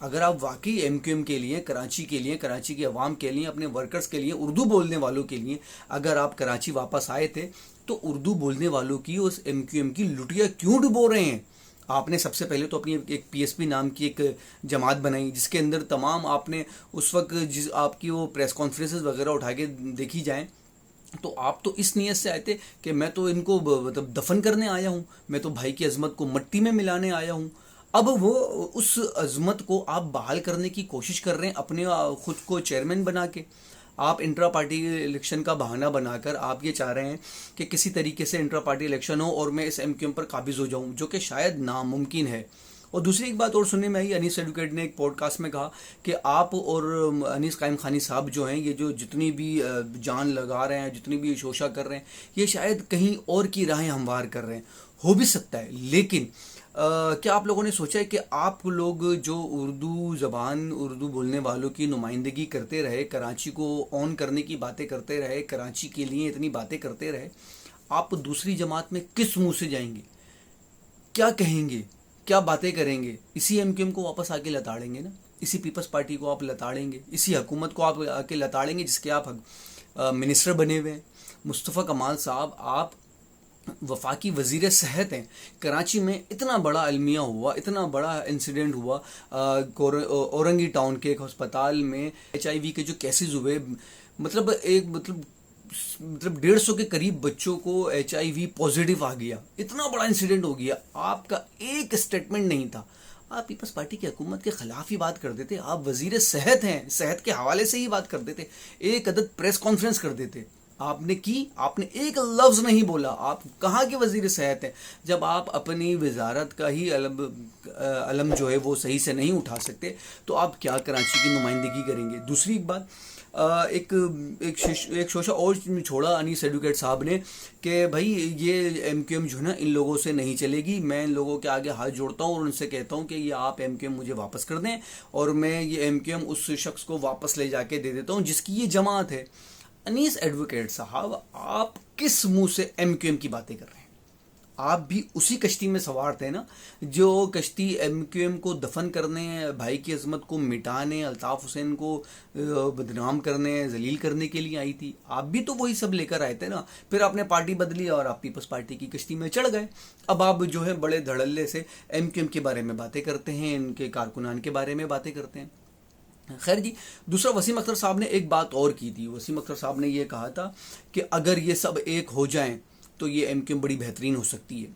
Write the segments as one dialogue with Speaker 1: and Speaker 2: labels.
Speaker 1: اگر آپ واقعی ایم کیو ایم کے لیے، کراچی کے لیے، کراچی کے عوام کے لیے، اپنے ورکرز کے لیے، اردو بولنے والوں کے لیے اگر آپ کراچی واپس آئے تھے تو اردو بولنے والوں کی اس ایم کیو ایم کی لٹیا کیوں ڈبو رہے ہیں؟ آپ نے سب سے پہلے تو اپنی ایک پی ایس پی نام کی ایک جماعت بنائی جس کے اندر تمام آپ نے اس وقت آپ کی وہ پریس کانفرنسز وغیرہ اٹھا کے دیکھی جائیں تو آپ تو اس نیت سے آئے تھے کہ میں تو ان کو مطلب دفن کرنے آیا ہوں، میں تو بھائی کی عظمت کو مٹی میں ملانے آیا ہوں۔ اب وہ اس عظمت کو آپ بحال کرنے کی کوشش کر رہے ہیں اپنے خود کو چیئرمین بنا کے۔ آپ انٹرا پارٹی الیکشن کا بہانہ بنا کر آپ یہ چاہ رہے ہیں کہ کسی طریقے سے انٹرا پارٹی الیکشن ہو اور میں اس ایم کیو ایم پر قابض ہو جاؤں، جو کہ شاید ناممکن ہے۔ اور دوسری ایک بات اور سننے میں آئی، انیس ایڈوکیٹ نے ایک پوڈ کاسٹ میں کہا کہ آپ اور انیس قائم خانی صاحب جو ہیں، یہ جو جتنی بھی جان لگا رہے ہیں، جتنی بھی شوشہ کر رہے ہیں، یہ شاید کہیں اور کی راہیں ہموار کر رہے ہیں۔ ہو بھی سکتا ہے، لیکن کیا آپ لوگوں نے سوچا ہے کہ آپ لوگ جو اردو زبان، اردو بولنے والوں کی نمائندگی کرتے رہے، کراچی کو آن کرنے کی باتیں کرتے رہے، کراچی کے لیے اتنی باتیں کرتے رہے، آپ دوسری جماعت میں کس منہ سے جائیں گے؟ کیا کہیں گے؟ کیا باتیں کریں گے؟ اسی ایم کیو ایم کو واپس آ کے لتاڑیں گے نا، اسی پیپلز پارٹی کو آپ لتاڑیں گے، اسی حکومت کو آپ آ کے لتاڑیں گے جس کے آپ منسٹر بنے ہوئے ہیں۔ مصطفیٰ کمال صاحب، آپ وفاقی وزیر صحت ہیں۔ کراچی میں اتنا بڑا المیہ ہوا، اتنا بڑا انسیڈنٹ ہوا اورنگی ٹاؤن کے ایک ہسپتال میں HIV کے جو کیسز ہوئے، مطلب 150 کے قریب بچوں کو HIV پازیٹیو آ گیا، اتنا بڑا انسیڈنٹ ہو گیا۔ آپ کا ایک اسٹیٹمنٹ نہیں تھا، آپ پیپلز پارٹی کی حکومت کے خلاف ہی بات کرتے تھے، آپ وزیر صحت ہیں، صحت کے حوالے سے ہی بات کرتے تھے، ایک عدد پریس کانفرنس کر دیتے۔ آپ نے ایک لفظ نہیں بولا۔ آپ کہاں کے وزیر صحت ہیں جب آپ اپنی وزارت کا ہی علم جو ہے وہ صحیح سے نہیں اٹھا سکتے؟ تو آپ کیا کراچی کی نمائندگی کریں گے؟ دوسری ایک بات، ایک شوشہ اور چھوڑا انیس ایڈوکیٹ صاحب نے کہ بھائی یہ ایم کیو ایم جو ہے نا ان لوگوں سے نہیں چلے گی، میں ان لوگوں کے آگے ہاتھ جوڑتا ہوں اور ان سے کہتا ہوں کہ یہ آپ ایم کیو ایم مجھے واپس کر دیں اور میں یہ ایم کیو ایم اس شخص کو واپس لے جا کے دے دیتا ہوں جس کی یہ جماعت ہے۔ انیس ایڈوکیٹ صاحب، آپ کس منہ سے ایم کیو ایم کی باتیں کر رہے ہیں؟ آپ بھی اسی کشتی میں سوار تھے نا جو کشتی ایم کیو ایم کو دفن کرنے، بھائی کی عظمت کو مٹانے، الطاف حسین کو بدنام کرنے، ذلیل کرنے کے لیے آئی تھی۔ آپ بھی تو وہی سب لے کر آئے تھے نا، پھر آپ نے پارٹی بدلی اور آپ پیپلز پارٹی کی کشتی میں چڑھ گئے۔ اب آپ جو ہے بڑے دھڑلے سے ایم کیو ایم کے بارے میں باتیں کرتے ہیں، ان کے کارکنان کے بارے میں باتیں کرتے ہیں۔ خیر جی، دوسرا وسیم اختر صاحب نے ایک بات اور کی تھی۔ وسیم اختر صاحب نے یہ کہا تھا کہ اگر یہ سب ایک ہو جائیں تو یہ ایم کیو ایم بڑی بہترین ہو سکتی ہے۔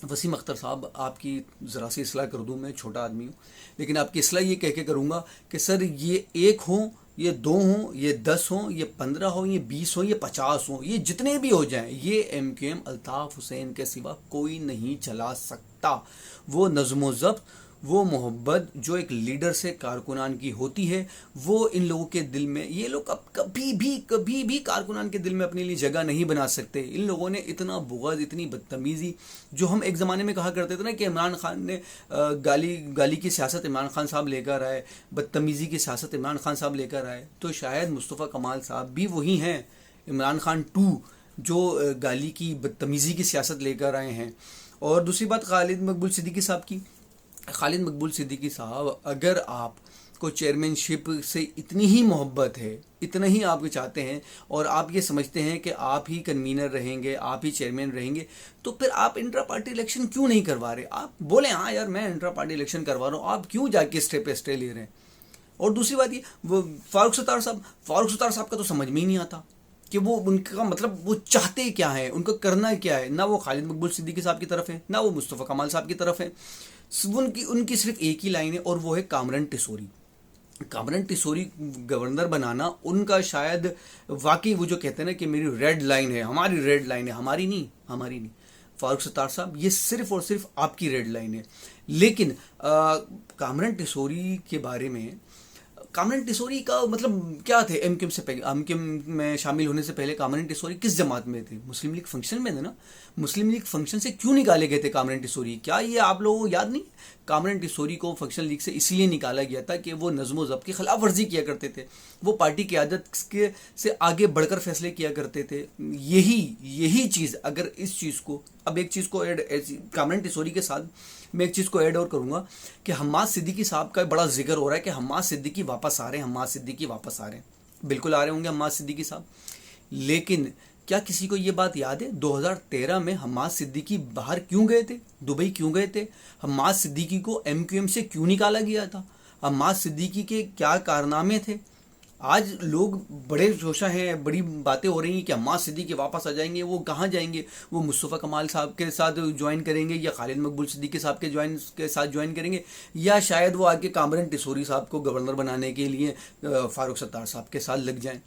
Speaker 1: وسیم اختر صاحب، آپ کی ذرا سی اصلاح کر دوں، میں چھوٹا آدمی ہوں لیکن آپ کی اصلاح یہ کہہ کے کروں گا کہ سر یہ ایک ہوں، یہ 2 ہوں، یہ 10 ہوں، یہ 15 ہوں، یہ 20 ہوں، یہ 50 ہوں، یہ جتنے بھی ہو جائیں، یہ M Q M Altaf Hussain کے سوا کوئی نہیں چلا سکتا۔ وہ نظم و ضبط، وہ محبت جو ایک لیڈر سے کارکنان کی ہوتی ہے، وہ ان لوگوں کے دل میں، یہ لوگ اب کبھی بھی کارکنان کے دل میں اپنے لیے جگہ نہیں بنا سکتے۔ ان لوگوں نے اتنا بغض، اتنی بدتمیزی، جو ہم ایک زمانے میں کہا کرتے تھے نا کہ عمران خان نے گالی کی سیاست عمران خان صاحب لے کر آئے، بدتمیزی کی سیاست عمران خان صاحب لے کر آئے، تو شاید مصطفیٰ کمال صاحب بھی وہی ہیں، عمران خان 2، جو گالی کی، بدتمیزی کی سیاست لے کر آئے ہیں۔ اور دوسری بات خالد مقبول صدیقی صاحب کی، خالد مقبول صدیقی صاحب، اگر آپ کو چیئرمین شپ سے اتنی ہی محبت ہے، اتنا ہی آپ چاہتے ہیں اور آپ یہ سمجھتے ہیں کہ آپ ہی کنوینر رہیں گے، آپ ہی چیئرمین رہیں گے، تو پھر آپ انٹرا پارٹی الیکشن کیوں نہیں کروا رہے؟ آپ بولیں ہاں یار میں انٹرا پارٹی الیکشن کروا رہا ہوں، آپ کیوں جا کے اسٹے پہ اسٹے لے رہے ہیں؟ اور دوسری بات یہ، وہ فاروق ستار صاحب کا تو سمجھ میں ہی نہیں آتا کہ وہ ان کا مطلب وہ چاہتے کیا ہیں، ان کا کرنا کیا ہے۔ نہ وہ خالد مقبول صدیقی صاحب کی طرف ہے، نہ وہ مصطفیٰ کمال صاحب کی طرف ہے۔ ان کی صرف ایک ہی لائن ہے اور وہ ہے کامران ٹیسوری۔ کامران ٹیسوری گورنر بنانا ان کا شاید واقعی، وہ جو کہتے ہیں نا کہ میری ریڈ لائن ہے، ہماری ریڈ لائن ہے، ہماری نہیں۔ فاروق ستار صاحب، یہ صرف اور صرف آپ کی ریڈ لائن ہے۔ لیکن کامران ٹیسوری کے بارے میں، کامران ٹیسوری کا مطلب کیا تھے؟ ایم کیو ایم سے پہلے، ایم کیو ایم میں شامل ہونے سے پہلے کامران ٹیسوری کس جماعت میں تھے؟ مسلم لیگ فنکشن میں تھے نا۔ مسلم لیگ فنکشن سے کیوں نکالے گئے تھے کامران ٹیسوری؟ کیا یہ آپ لوگوں کو یاد نہیں؟ کامران ٹیسوری کو فنکشن لیگ سے اس لیے نکالا گیا تھا کہ وہ نظم و ضبط کی خلاف ورزی کیا کرتے تھے، وہ پارٹی قیادت سے آگے بڑھ کر فیصلے کیا کرتے تھے۔ یہی چیز، اگر اس چیز کو، اب ایک چیز کو کامران ٹیسوری کے ساتھ میں ایک چیز کو ایڈ اور کروں گا کہ حماد صدیقی صاحب کا بڑا ذکر ہو رہا ہے کہ حماد صدیقی واپس آ رہے ہیں، حماد صدیقی واپس آ رہے ہیں. بالکل آ رہے ہوں گے حماد صدیقی صاحب، لیکن کیا کسی کو یہ بات یاد ہے 2013 میں حماد صدیقی باہر کیوں گئے تھے، دبئی کیوں گئے تھے؟ حماد صدیقی کو ایم کیو ایم سے کیوں نکالا گیا تھا؟ حماد صدیقی کے کیا کارنامے تھے؟ آج لوگ بڑے جوشا ہیں، بڑی باتیں ہو رہی ہیں کہ حماد صدیقی واپس آ جائیں گے. وہ کہاں جائیں گے؟ وہ مصطفیٰ کمال صاحب کے ساتھ جوائن کریں گے، یا خالد مقبول صدیقی صاحب کے ساتھ جوائن کریں گے، یا شاید وہ آگے کامران ٹیسوری صاحب کو گورنر بنانے کے لیے فاروق ستار صاحب کے ساتھ لگ جائیں.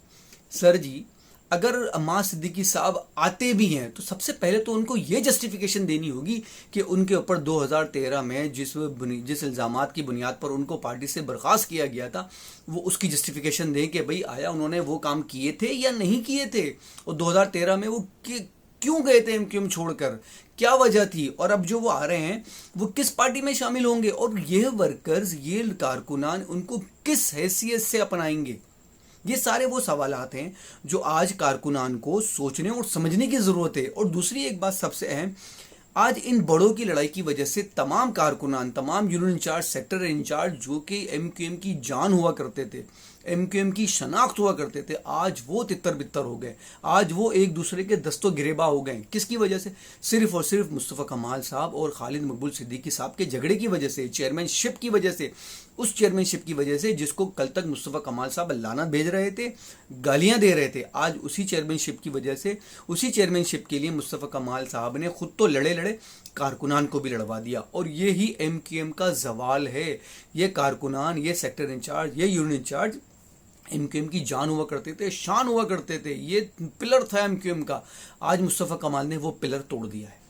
Speaker 1: سر جی، اگر حماد صدیقی صاحب آتے بھی ہیں تو سب سے پہلے تو ان کو یہ جسٹیفیکیشن دینی ہوگی کہ ان کے اوپر 2013 میں جس الزامات کی بنیاد پر ان کو پارٹی سے برخاست کیا گیا تھا، وہ اس کی جسٹیفیکیشن دیں کہ بھئی آیا انہوں نے وہ کام کیے تھے یا نہیں کیے تھے، اور 2013 میں وہ کیوں گئے تھے ایم کیو ایم چھوڑ کر، کیا وجہ تھی، اور اب جو وہ آ رہے ہیں وہ کس پارٹی میں شامل ہوں گے، اور یہ ورکرز، یہ کارکنان ان کو کس حیثیت سے اپنائیں گے. یہ سارے وہ سوالات ہیں جو آج کارکنان کو سوچنے اور سمجھنے کی ضرورت ہے. اور دوسری ایک بات سب سے اہم، آج ان بڑوں کی لڑائی کی وجہ سے تمام کارکنان، تمام یونین انچارج، سیکٹر انچارج جو کہ ایم کیو ایم کی جان ہوا کرتے تھے، ایم کیو ایم کی شناخت ہوا کرتے تھے، آج وہ تتر بتر ہو گئے. آج وہ ایک دوسرے کے دست و گریباں ہو گئے. کس کی وجہ سے؟ صرف اور صرف مصطفیٰ کمال صاحب اور خالد مقبول صدیقی صاحب کے جھگڑے کی وجہ سے، چیئرمین شپ کی وجہ سے. اس چیئرمین شپ کی وجہ سے جس کو کل تک مصطفیٰ کمال صاحب لعنت بھیج رہے تھے، گالیاں دے رہے تھے، آج اسی چیئرمین شپ کی وجہ سے، اسی چیئرمین شپ کے لیے مصطفیٰ کمال صاحب نے خود تو لڑے کارکنان کو بھی لڑوا دیا. اور یہی ایم کیو ایم کا زوال ہے. یہ کارکنان، یہ سیکٹر انچارج، یہ union incharge M Q M کی جان ہوا کرتے تھے، شان ہوا کرتے تھے، یہ پلر تھا ایم کیو ایم کا. آج مصطفیٰ کمال نے وہ پلر توڑ دیا ہے.